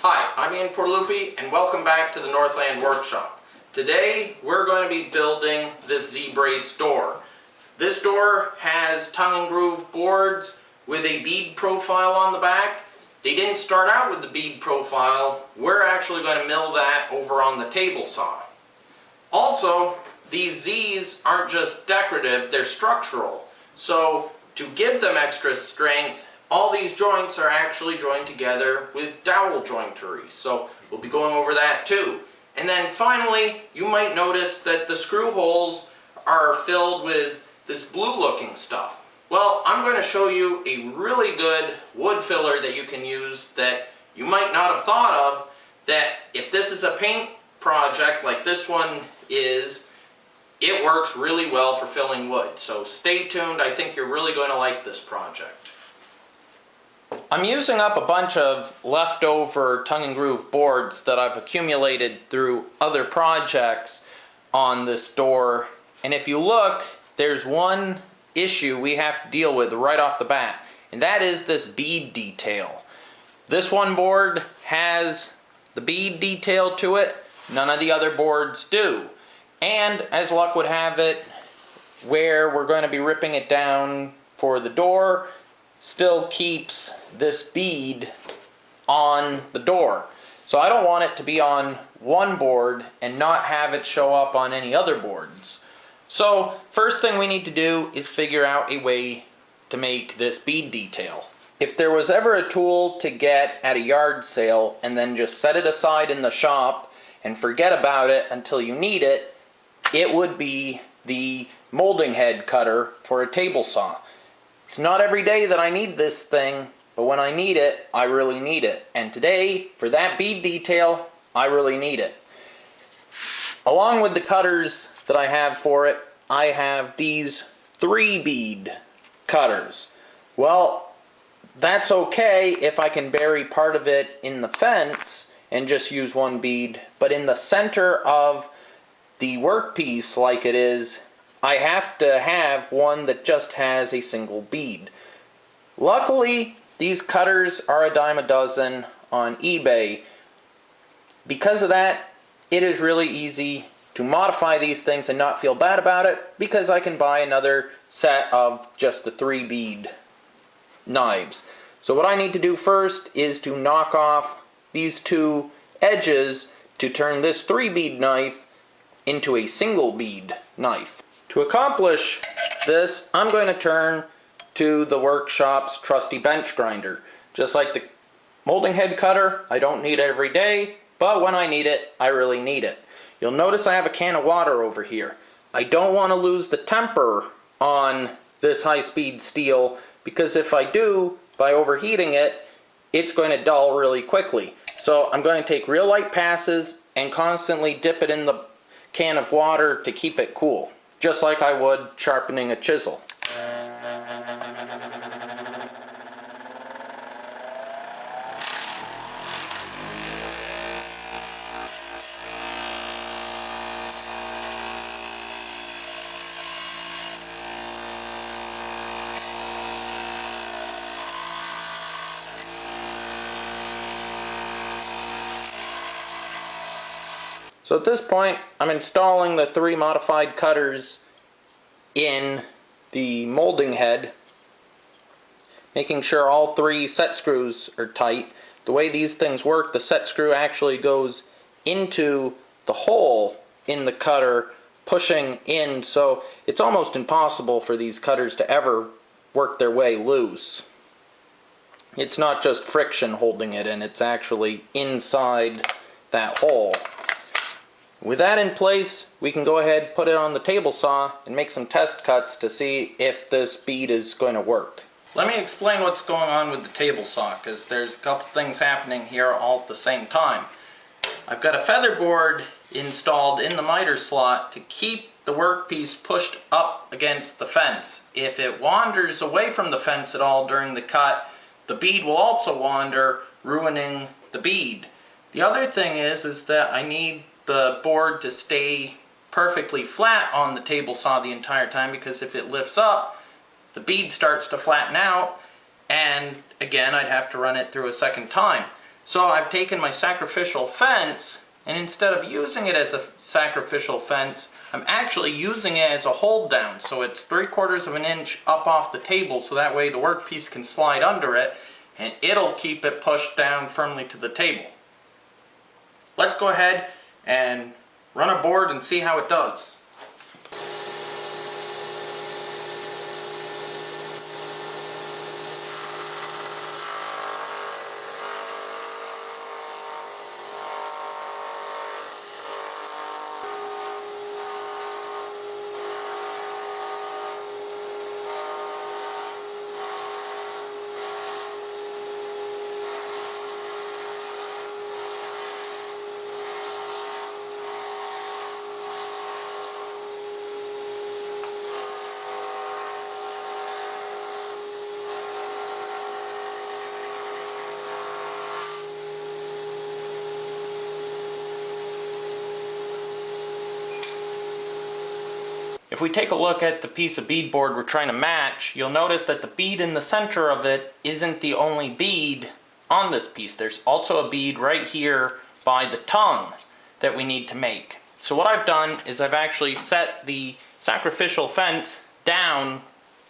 Hi, I'm Iain and welcome back to the Northland Workshop. Today we're going to be building this Z-brace door. This door has tongue and groove boards with a bead profile on the back. They didn't start out with the bead profile. We're actually going to mill that over on the table saw. Also, these Z's aren't just decorative, they're structural. So to give them extra strength, all these joints are actually joined together with dowel jointery, so we'll be going over that too. And then finally, you might notice that the screw holes are filled with this blue looking stuff. Well, I'm going to show you a really good wood filler that you can use that you might not have thought of, that if this is a paint project like this one is, it works really well for filling wood. So stay tuned, I think you're really going to like this project. I'm using up a bunch of leftover tongue and groove boards that I've accumulated through other projects on this door. And if you look, there's one issue we have to deal with right off the bat, and that is this bead detail. This one board has the bead detail to it, none of the other boards do. And as luck would have it, where we're going to be ripping it down for the door still keeps this bead on the door. So I don't want it to be on one board and not have it show up on any other boards. So first thing we need to do is figure out a way to make this bead detail. If there was ever a tool to get at a yard sale and then just set it aside in the shop and forget about it until you need it, it would be the molding head cutter for a table saw. It's not every day that I need this thing, but when I need it, I really need it. And today, for that bead detail, I really need it. Along with the cutters that I have for it, I have these 3-bead cutters. Well, that's okay if I can bury part of it in the fence and just use one bead, but in the center of the workpiece like it is, I have to have one that just has a single bead. Luckily, these cutters are a dime a dozen on eBay. Because of that, it is really easy to modify these things and not feel bad about it, because I can buy another set of just the 3-bead knives. So what I need to do first is to knock off these two edges to turn this 3-bead knife into a single bead knife. To accomplish this, I'm going to turn to the workshop's trusty bench grinder. Just like the molding head cutter, I don't need it every day, but when I need it, I really need it. You'll notice I have a can of water over here. I don't want to lose the temper on this high-speed steel, because if I do, by overheating it, it's going to dull really quickly. So I'm going to take real light passes and constantly dip it in the can of water to keep it cool, just like I would sharpening a chisel. So at this point, I'm installing the 3 modified cutters in the molding head, making sure all 3 set screws are tight. The way these things work, the set screw actually goes into the hole in the cutter, pushing in, so it's almost impossible for these cutters to ever work their way loose. It's not just friction holding it in, it's actually inside that hole. With that in place, we can go ahead, put it on the table saw, and make some test cuts to see if this bead is going to work. Let me explain what's going on with the table saw, because there's a couple things happening here all at the same time. I've got a feather board installed in the miter slot to keep the workpiece pushed up against the fence. If it wanders away from the fence at all during the cut, the bead will also wander, ruining the bead. The other thing is that I need the board to stay perfectly flat on the table saw the entire time, because if it lifts up, the bead starts to flatten out, and again I'd have to run it through a second time. So I've taken my sacrificial fence, and instead of using it as a sacrificial fence, I'm actually using it as a hold down. So it's 3/4 of an inch up off the table, so that way the workpiece can slide under it and it'll keep it pushed down firmly to the table. Let's go ahead and run a board and see how it does. If we take a look at the piece of beadboard we're trying to match, you'll notice that the bead in the center of it isn't the only bead on this piece. There's also a bead right here by the tongue that we need to make. So what I've done is I've actually set the sacrificial fence down,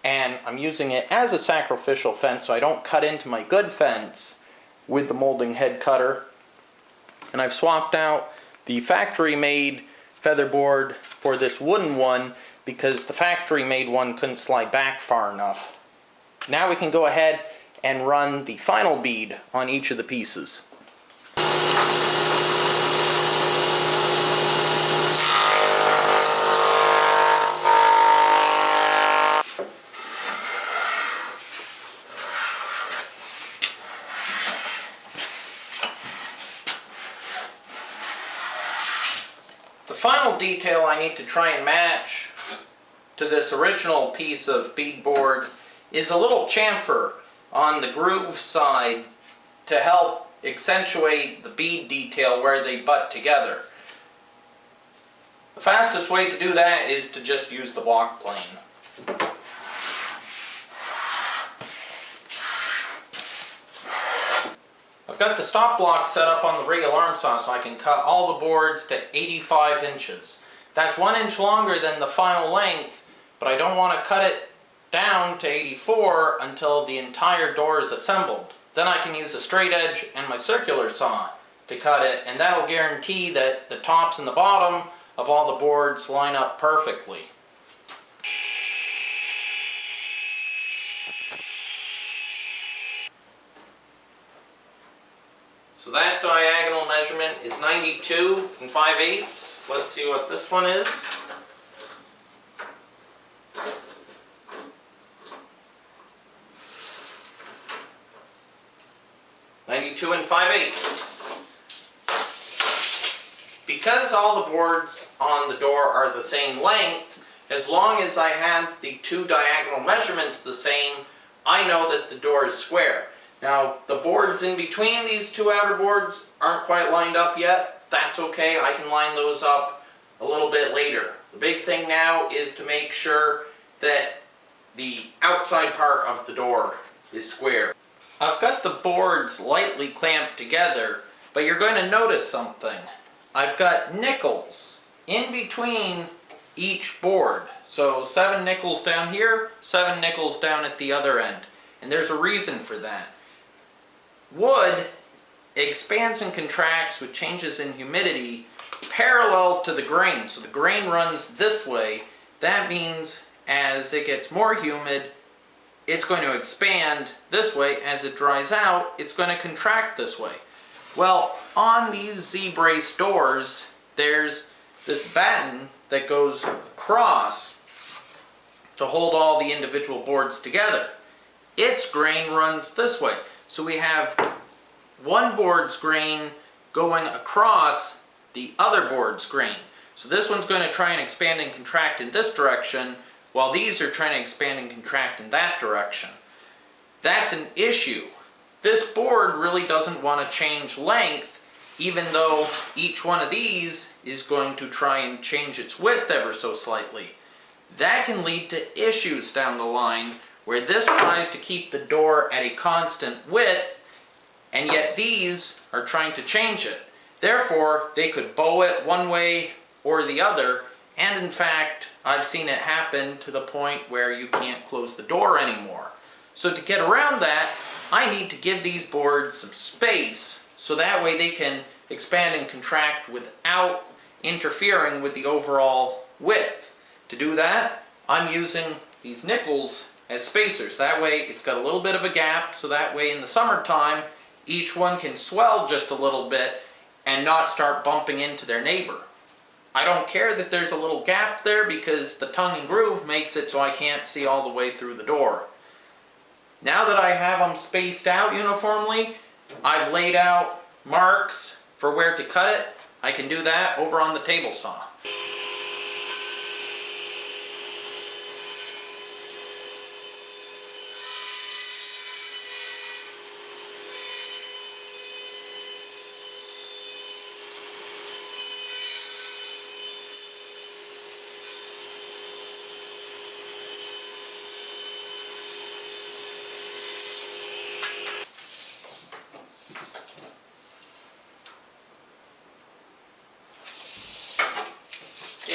and I'm using it as a sacrificial fence so I don't cut into my good fence with the molding head cutter. And I've swapped out the factory made featherboard for this wooden one because the factory made one couldn't slide back far enough. Now we can go ahead and run the final bead on each of the pieces. The final detail I need to try and match to this original piece of beadboard is a little chamfer on the groove side to help accentuate the bead detail where they butt together. The fastest way to do that is to just use the block plane. I've got the stop block set up on the rig alarm saw so I can cut all the boards to 85 inches. That's 1 inch longer than the final length, but I don't want to cut it down to 84 until the entire door is assembled. Then I can use a straight edge and my circular saw to cut it, and that'll guarantee that the tops and the bottom of all the boards line up perfectly. So that diagonal measurement is 92 5/8. Let's see what this one is. 92 5/8. Because all the boards on the door are the same length, as long as I have the two diagonal measurements the same, I know that the door is square. Now, the boards in between these two outer boards aren't quite lined up yet. That's okay, I can line those up a little bit later. The big thing now is to make sure that the outside part of the door is square. I've got the boards lightly clamped together, but you're going to notice something. I've got nickels in between each board. So 7 nickels down here, 7 nickels down at the other end. And there's a reason for that. Wood expands and contracts with changes in humidity parallel to the grain. So the grain runs this way. That means as it gets more humid, it's going to expand this way. As it dries out, it's going to contract this way. Well, on these Z-brace doors, there's this batten that goes across to hold all the individual boards together. Its grain runs this way. So we have one board's grain going across the other board's grain. So this one's going to try and expand and contract in this direction, while these are trying to expand and contract in that direction. That's an issue. This board really doesn't want to change length, even though each one of these is going to try and change its width ever so slightly. That can lead to issues down the line where this tries to keep the door at a constant width, and yet these are trying to change it. Therefore, they could bow it one way or the other, and in fact, I've seen it happen to the point where you can't close the door anymore. So to get around that, I need to give these boards some space so that way they can expand and contract without interfering with the overall width. To do that, I'm using these nickels as spacers. That way it's got a little bit of a gap, so that way in the summertime each one can swell just a little bit and not start bumping into their neighbor. I don't care that there's a little gap there because the tongue and groove makes it so I can't see all the way through the door. Now that I have them spaced out uniformly, I've laid out marks for where to cut it. I can do that over on the table saw.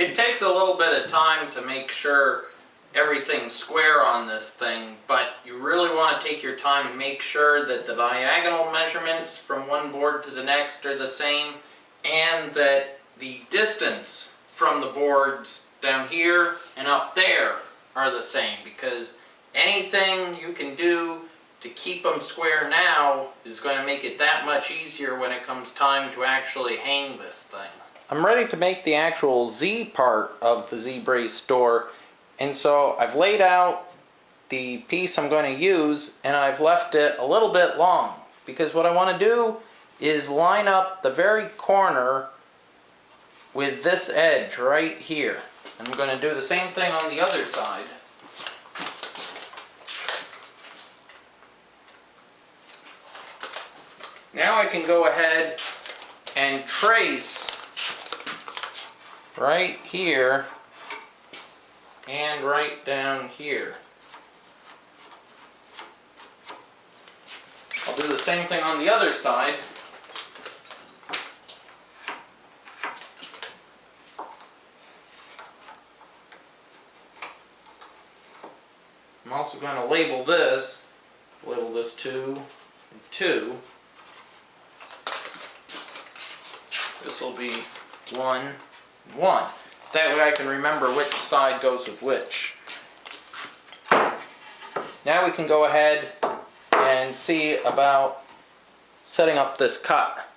It takes a little bit of time to make sure everything's square on this thing, but you really want to take your time and make sure that the diagonal measurements from one board to the next are the same, and that the distance from the boards down here and up there are the same, because anything you can do to keep them square now is going to make it that much easier when it comes time to actually hang this thing. I'm ready to make the actual Z part of the Z-brace door, and so I've laid out the piece I'm going to use and I've left it a little bit long, because what I want to do is line up the very corner with this edge right here. I'm going to do the same thing on the other side. Now I can go ahead and trace right here and right down here. I'll do the same thing on the other side. I'm also going to label this 2 and 2. This will be 1 and 1. That way I can remember which side goes with which. Now we can go ahead and see about setting up this cut.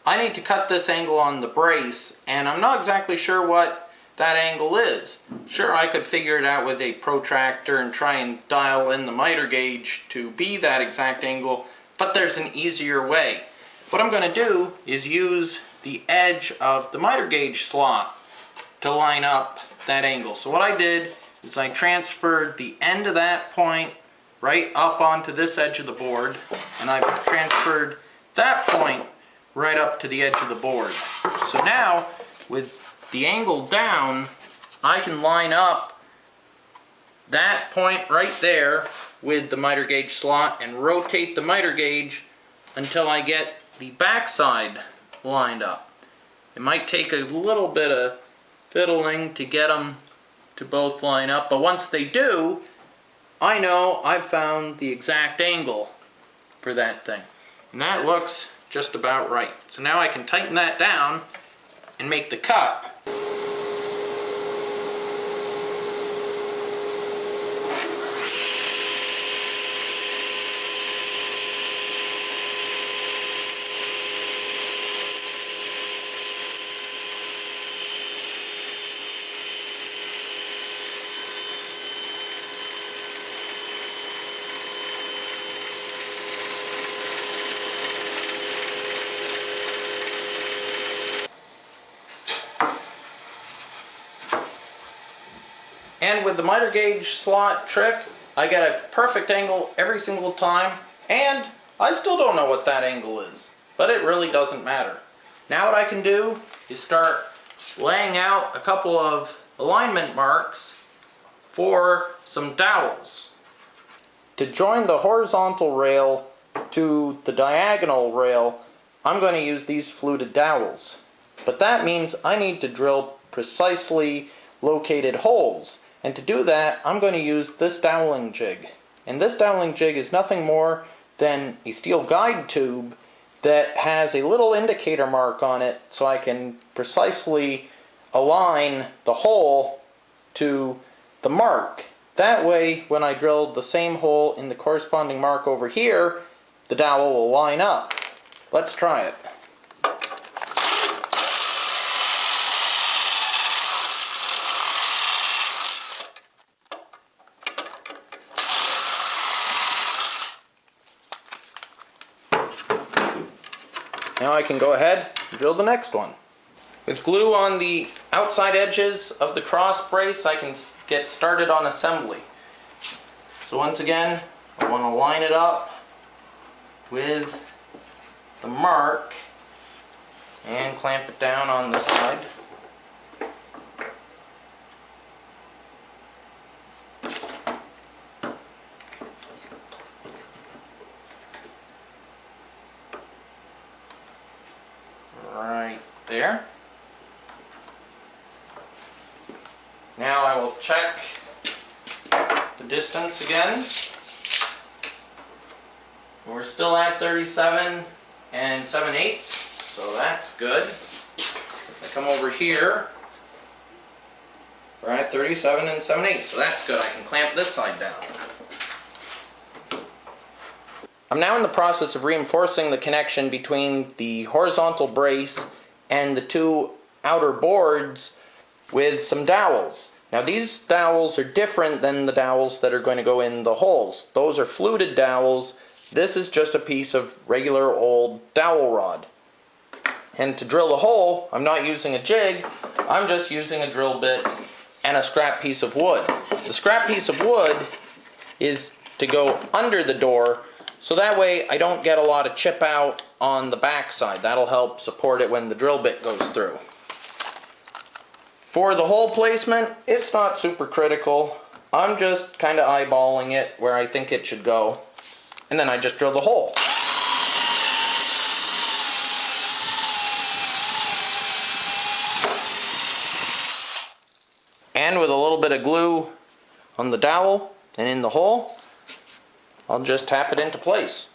I need to cut this angle on the brace, and I'm not exactly sure what that angle is. Sure, I could figure it out with a protractor and try and dial in the miter gauge to be that exact angle, but there's an easier way. What I'm going to do is use the edge of the miter gauge slot to line up that angle. So what I did is I transferred the end of that point right up onto this edge of the board, and I transferred that point right up to the edge of the board. So now, with the angle down, I can line up that point right there with the miter gauge slot and rotate the miter gauge until I get the back side lined up. It might take a little bit of fiddling to get them to both line up, but once they do, I know I've found the exact angle for that thing. And that looks just about right. So now I can tighten that down and make the cut. And with the miter gauge slot trick, I get a perfect angle every single time, and I still don't know what that angle is, but it really doesn't matter. Now what I can do is start laying out a couple of alignment marks for some dowels. To join the horizontal rail to the diagonal rail, I'm going to use these fluted dowels. But that means I need to drill precisely located holes. And to do that, I'm going to use this doweling jig. And this doweling jig is nothing more than a steel guide tube that has a little indicator mark on it so I can precisely align the hole to the mark. That way, when I drill the same hole in the corresponding mark over here, the dowel will line up. Let's try it. Now I can go ahead and drill the next one. With glue on the outside edges of the cross brace, I can get started on assembly. So once again, I want to line it up with the mark and clamp it down on this side. Right there. Now I will check the distance again. We're still at 37 and 7/8, so that's good. If I come over here, we're at 37 and 7/8, so that's good. I can clamp this side down. I'm now in the process of reinforcing the connection between the horizontal brace and the two outer boards with some dowels. Now these dowels are different than the dowels that are going to go in the holes. Those are fluted dowels. This is just a piece of regular old dowel rod. And to drill the hole, I'm not using a jig, I'm just using a drill bit and a scrap piece of wood. The scrap piece of wood is to go under the door, so that way I don't get a lot of chip out on the back side. That'll help support it when the drill bit goes through. For the hole placement, it's not super critical. I'm just kind of eyeballing it where I think it should go. And then I just drill the hole. And with a little bit of glue on the dowel and in the hole, I'll just tap it into place.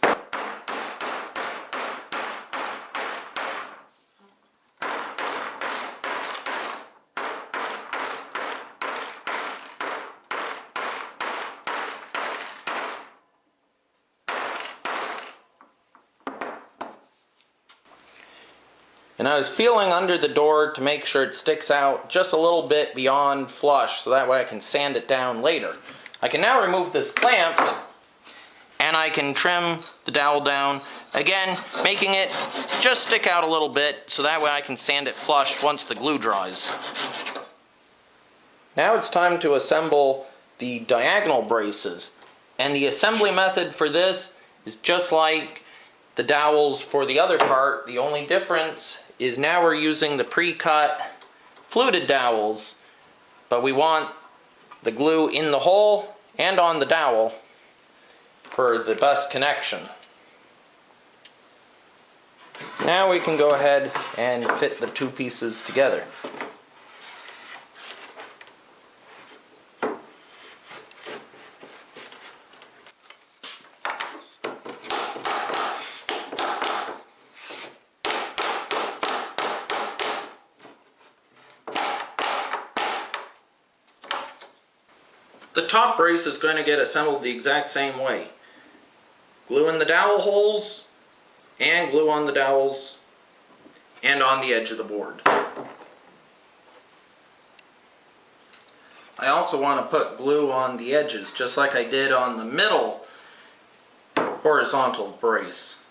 And I was feeling under the door to make sure it sticks out just a little bit beyond flush, so that way I can sand it down later. I can now remove this clamp and I can trim the dowel down, again making it just stick out a little bit so that way I can sand it flush once the glue dries. Now it's time to assemble the diagonal braces, and the assembly method for this is just like the dowels for the other part. The only difference is now we're using the pre-cut fluted dowels, but we want the glue in the hole and on the dowel for the best connection. Now we can go ahead and fit the two pieces together. The top brace is going to get assembled the exact same way. Glue in the dowel holes and glue on the dowels and on the edge of the board. I also want to put glue on the edges just like I did on the middle horizontal brace.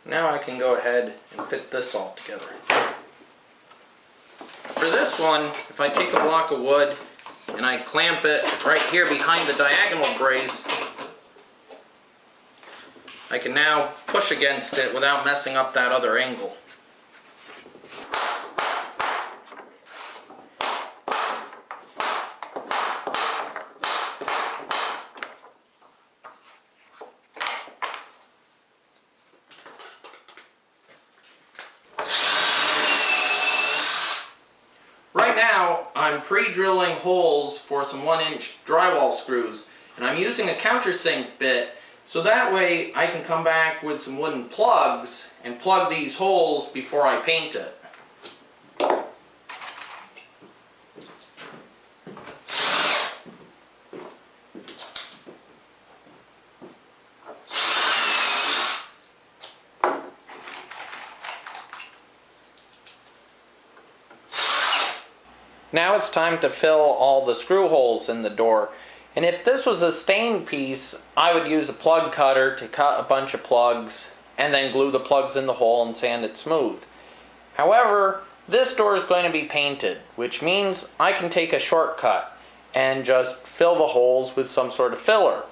Now I can go ahead and fit this all together. For this one, if I take a block of wood and I clamp it right here behind the diagonal brace, I can now push against it without messing up that other angle. I'm pre-drilling holes for some 1-inch drywall screws, and I'm using a countersink bit so that way I can come back with some wooden plugs and plug these holes before I paint it. Now it's time to fill all the screw holes in the door. And if this was a stained piece, I would use a plug cutter to cut a bunch of plugs and then glue the plugs in the hole and sand it smooth. However, this door is going to be painted, which means I can take a shortcut and just fill the holes with some sort of filler.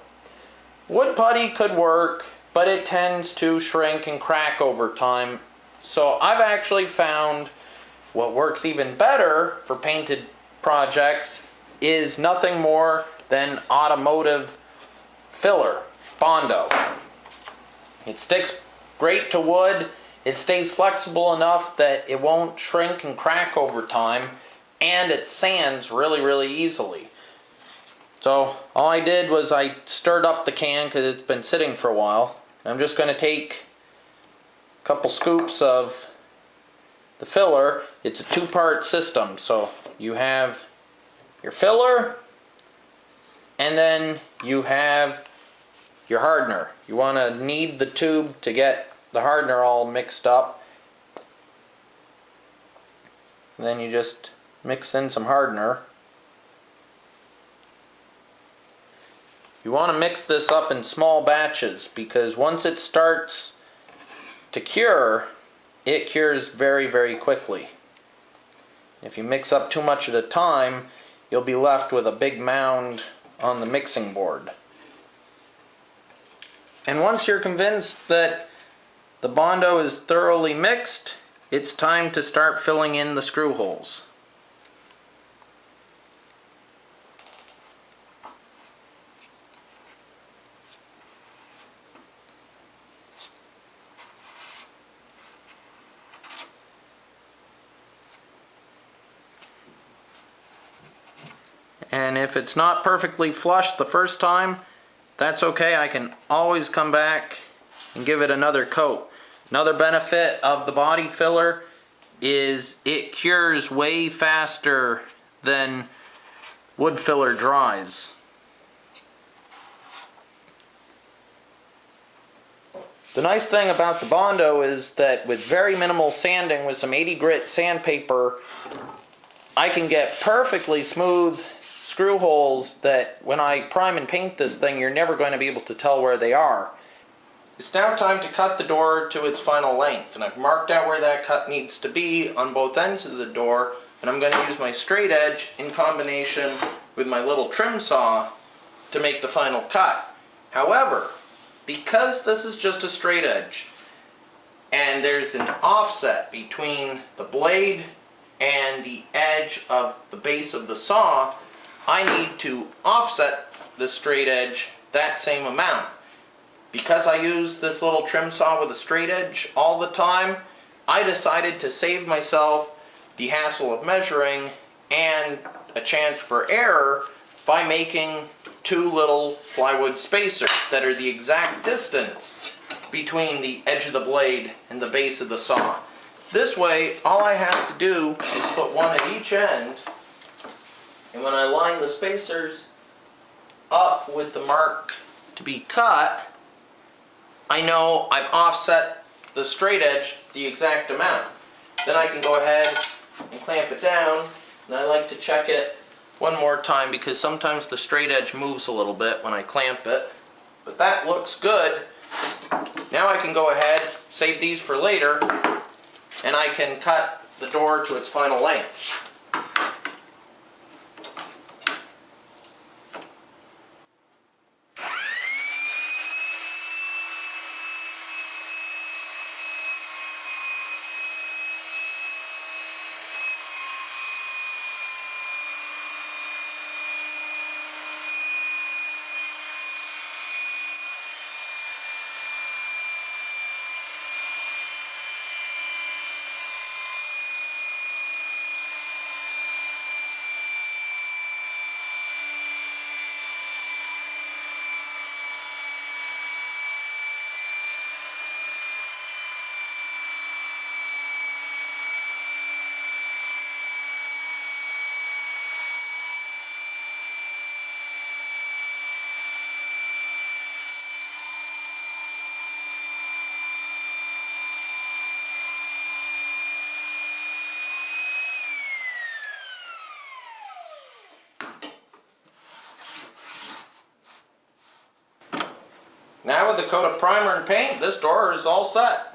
Wood putty could work, but it tends to shrink and crack over time. So I've actually found what works even better for painted projects is nothing more than automotive filler, Bondo. It sticks great to wood, it stays flexible enough that it won't shrink and crack over time, and it sands really easily. So all I did was I stirred up the can because it's been sitting for a while. I'm just going to take a couple scoops of the filler. It's a two-part system, so you have your filler and then you have your hardener. You want to knead the tube to get the hardener all mixed up. And then you just mix in some hardener. You want to mix this up in small batches because once it starts to cure, it cures very quickly. If you mix up too much at a time, you'll be left with a big mound on the mixing board. And once you're convinced that the Bondo is thoroughly mixed, it's time to start filling in the screw holes. And if it's not perfectly flush the first time, that's okay. I can always come back and give it another coat. Another benefit of the body filler is it cures way faster than wood filler dries. The nice thing about the Bondo is that with very minimal sanding with some 80 grit sandpaper, I can get perfectly smooth screw holes that when I prime and paint this thing, you're never going to be able to tell where they are. It's now time to cut the door to its final length, and I've marked out where that cut needs to be on both ends of the door, and I'm going to use my straight edge in combination with my little trim saw to make the final cut. However, because this is just a straight edge and there's an offset between the blade and the edge of the base of the saw, I need to offset the straight edge that same amount. Because I use this little trim saw with a straight edge all the time, I decided to save myself the hassle of measuring and a chance for error by making two little plywood spacers that are the exact distance between the edge of the blade and the base of the saw. This way, all I have to do is put one at each end, and when I line the spacers up with the mark to be cut, I know I've offset the straight edge the exact amount. Then I can go ahead and clamp it down, and I like to check it one more time because sometimes the straight edge moves a little bit when I clamp it. But that looks good. Now I can go ahead, save these for later, and I can cut the door to its final length. Now with a coat of primer and paint, this door is all set.